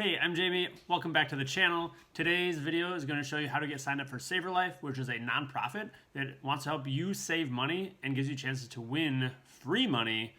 Hey, I'm Jamie. Welcome back to the channel. Today's video is going to show you how to get signed up for SaverLife, which is a nonprofit that wants to help you save money and gives you chances to win free money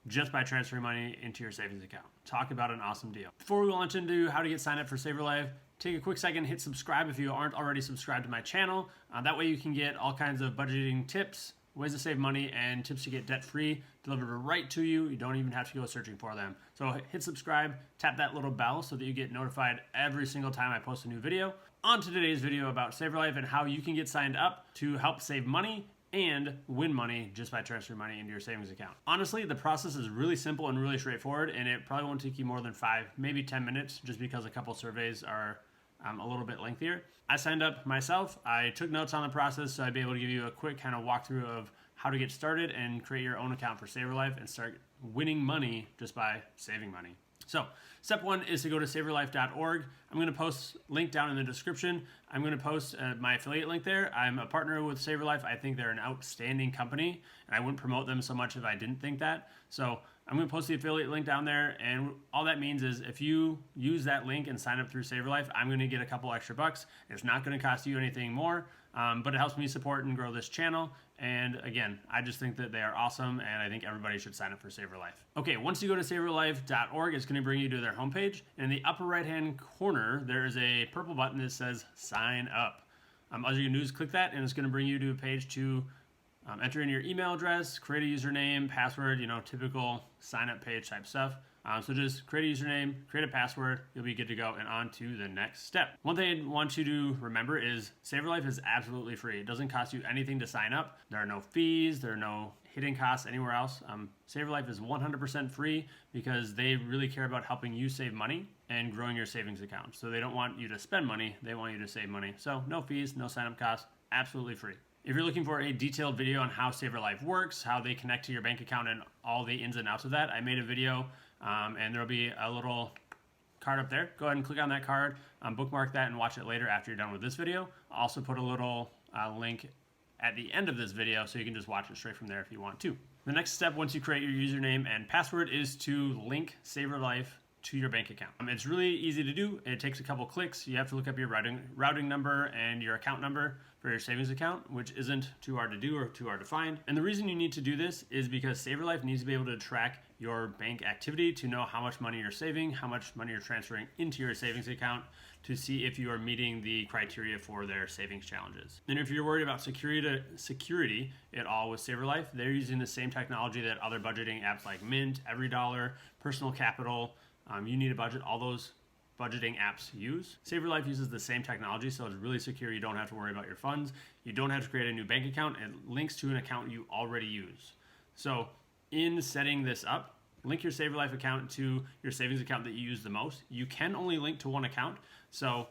just by transferring money into your savings account. Talk about an awesome deal. Before we launch into how to get signed up for SaverLife, take a quick second, hit subscribe if you aren't already subscribed to my channel. That way you can get all kinds of budgeting tips, ways to save money, and tips to get debt-free delivered right to you. You don't even have to go searching for them. So hit subscribe, tap that little bell so that you get notified every single time I post a new video. On to today's video about SaverLife and how you can get signed up to help save money and win money just by transferring money into your savings account. Honestly, the process is really simple and really straightforward, and it probably won't take you more than 5, maybe 10 minutes, just because a couple surveys are a little bit lengthier. I signed up myself. I took notes on the process, so I'd be able to give you a quick kind of walkthrough of how to get started and create your own account for SaverLife and start winning money just by saving money. So step 1 is to go to SaverLife.org. I'm going to post a link down in the description. I'm going to post my affiliate link there. I'm a partner with SaverLife. I think they're an outstanding company, and I wouldn't promote them so much if I didn't think that. So I'm going to post the affiliate link down there, and all that means is if you use that link and sign up through SaverLife, I'm going to get a couple extra bucks. It's not going to cost you anything more, but it helps me support and grow this channel. And again, I just think that they are awesome, and I think everybody should sign up for SaverLife. Okay, once you go to SaverLife.org, it's going to bring you to their homepage. And in the upper right-hand corner, there is a purple button that says Sign Up. All you're going to do is click that, and it's going to bring you to a page to enter in your email address, create a username, password, typical sign-up page type stuff. So just create a username, create a password, you'll be good to go and on to the next step. One thing I want you to remember is SaverLife is absolutely free. It doesn't cost you anything to sign up. There are no fees, there are no hidden costs anywhere else. SaverLife is 100% free because they really care about helping you save money and growing your savings account. So they don't want you to spend money, they want you to save money. So no fees, no sign-up costs, absolutely free. If you're looking for a detailed video on how SaverLife works, how they connect to your bank account and all the ins and outs of that, I made a video and there'll be a little card up there. Go ahead and click on that card, bookmark that, and watch it later after you're done with this video. I'll also put a little link at the end of this video so you can just watch it straight from there if you want to. The next step once you create your username and password is to link SaverLife to your bank account. It's really easy to do. It takes a couple clicks. You have to look up your routing number and your account number for your savings account, which isn't too hard to do or too hard to find. And the reason you need to do this is because SaverLife needs to be able to track your bank activity to know how much money you're saving, how much money you're transferring into your savings account to see if you are meeting the criteria for their savings challenges. And if you're worried about security at all with SaverLife, they're using the same technology that other budgeting apps like Mint, EveryDollar, Personal Capital, You Need a Budget, all those budgeting apps use. SaverLife uses the same technology, so it's really secure. You don't have to worry about your funds. You don't have to create a new bank account. It links to an account you already use. So in setting this up, link your SaverLife account to your savings account that you use the most. You can only link to one account. So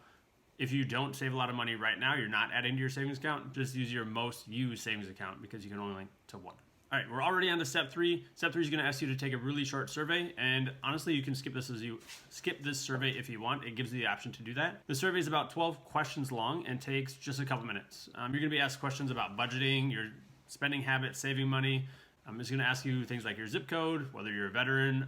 if you don't save a lot of money right now, you're not adding to your savings account, just use your most used savings account because you can only link to one. All right, we're already on to step 3. Step 3 is going to ask you to take a really short survey, and honestly, you can skip this survey if you want. It gives you the option to do that. The survey is about 12 questions long and takes just a couple minutes. You're going to be asked questions about budgeting, your spending habits, saving money. It's going to ask you things like your zip code, whether you're a veteran,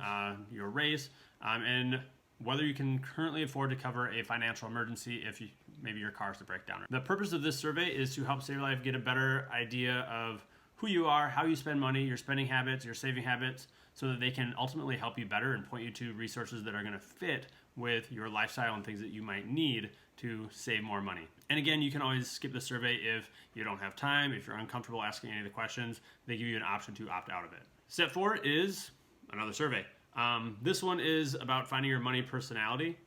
your race, and whether you can currently afford to cover a financial emergency if maybe your car is to break down. The purpose of this survey is to help SaverLife get a better idea of who you are, how you spend money, your spending habits, your saving habits, so that they can ultimately help you better and point you to resources that are going to fit with your lifestyle and things that you might need to save more money. And again, you can always skip the survey if you don't have time, if you're uncomfortable asking any of the questions. They give you an option to opt out of it. Step 4 is another survey. This one is about finding your money personality.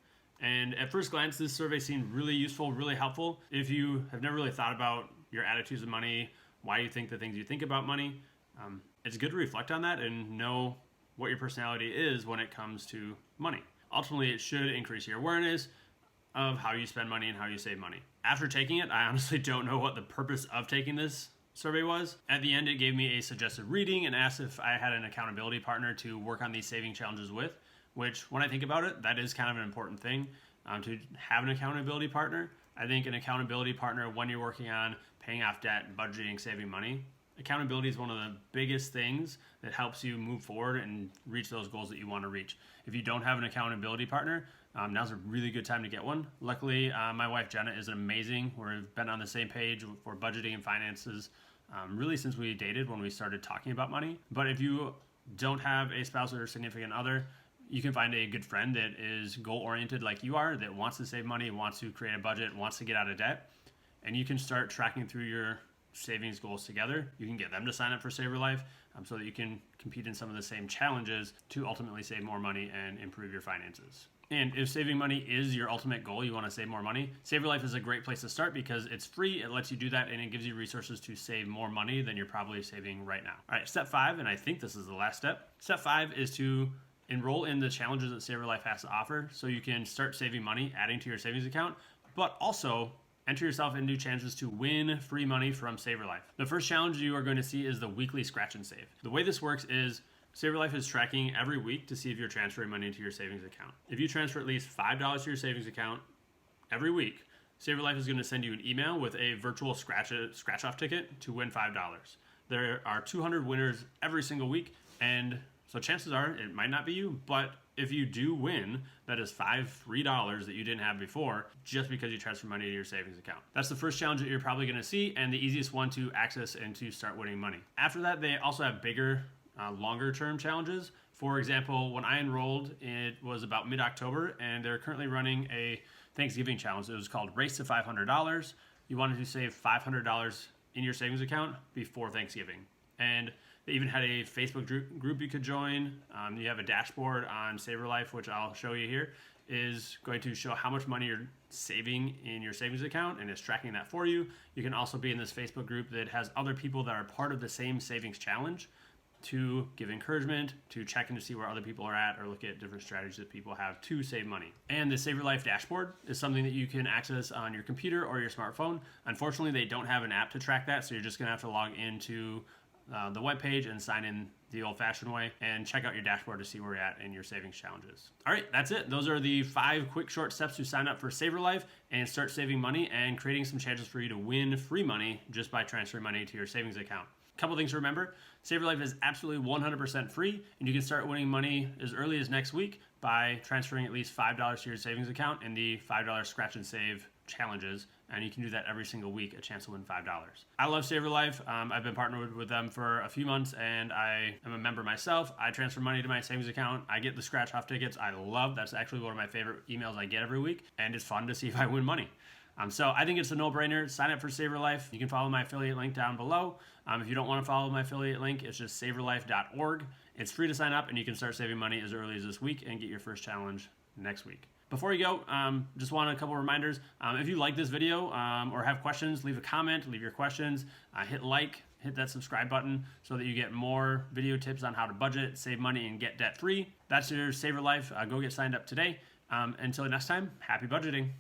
And at first glance, this survey seemed really useful, really helpful. If you have never really thought about your attitudes of money, why you think the things you think about money, it's good to reflect on that and know what your personality is when it comes to money. Ultimately, it should increase your awareness of how you spend money and how you save money. After taking it, I honestly don't know what the purpose of taking this survey was. At the end, it gave me a suggested reading and asked if I had an accountability partner to work on these saving challenges with, which when I think about it, that is kind of an important thing, to have an accountability partner. I think an accountability partner when you're working on paying off debt, budgeting, saving money, accountability is one of the biggest things that helps you move forward and reach those goals that you want to reach. If you don't have an accountability partner, now's a really good time to get one. Luckily, my wife Jenna is amazing. We've been on the same page for budgeting and finances really since we dated, when we started talking about money. But if you don't have a spouse or significant other, you can find a good friend that is goal-oriented like you are, that wants to save money, wants to create a budget, wants to get out of debt, and you can start tracking through your savings goals together. You can get them to sign up for SaverLife so that you can compete in some of the same challenges to ultimately save more money and improve your finances. And if saving money is your ultimate goal, you want to save more money, SaverLife is a great place to start because it's free, it lets you do that, and it gives you resources to save more money than you're probably saving right now. All right, step 5, and I think this is the last step. Step 5 is to enroll in the challenges that SaverLife has to offer so you can start saving money, adding to your savings account, but also enter yourself into challenges to win free money from SaverLife. The first challenge you are going to see is the weekly scratch and save. The way this works is SaverLife is tracking every week to see if you're transferring money into your savings account. If you transfer at least $5 to your savings account every week, SaverLife is going to send you an email with a virtual scratch-off ticket to win $5. There are 200 winners every single week, and so chances are it might not be you, but if you do win, that is $5 free that you didn't have before just because you transfer money to your savings account. That's the first challenge that you're probably going to see, and the easiest one to access and to start winning money. After that, they also have bigger longer term challenges. For example, when I enrolled, it was about mid-October, and they're currently running a Thanksgiving challenge. It was called Race to $500. You wanted to save $500 in your savings account before Thanksgiving. And they even had a Facebook group you could join. You have a dashboard on SaverLife, which I'll show you here, is going to show how much money you're saving in your savings account, and it's tracking that for you. You can also be in this Facebook group that has other people that are part of the same savings challenge, to give encouragement, to check in to see where other people are at, or look at different strategies that people have to save money. And the SaverLife dashboard is something that you can access on your computer or your smartphone. Unfortunately, they don't have an app to track that, so you're just going to have to log into the webpage and sign in the old-fashioned way and check out your dashboard to see where you're at in your savings challenges. All right, that's it. Those are the 5 quick short steps to sign up for SaverLife and start saving money and creating some chances for you to win free money just by transferring money to your savings account. Couple things to remember: SaverLife is absolutely 100% free, and you can start winning money as early as next week by transferring at least $5 to your savings account in the $5 scratch and save challenges, and you can do that every single week, a chance to win $5. I love SaverLife. I've been partnered with them for a few months, and I am a member myself. I transfer money to my savings account. I get the scratch-off tickets. That's actually one of my favorite emails I get every week, and it's fun to see if I win money. So I think it's a no-brainer. Sign up for SaverLife. You can follow my affiliate link down below. If you don't want to follow my affiliate link, it's just SaverLife.org. It's free to sign up, and you can start saving money as early as this week and get your first challenge next week. Before you go, just want a couple reminders. If you like this video or have questions, leave a comment, leave your questions, hit like, hit that subscribe button so that you get more video tips on how to budget, save money, and get debt-free. That's your SaverLife. Go get signed up today. Until next time, happy budgeting.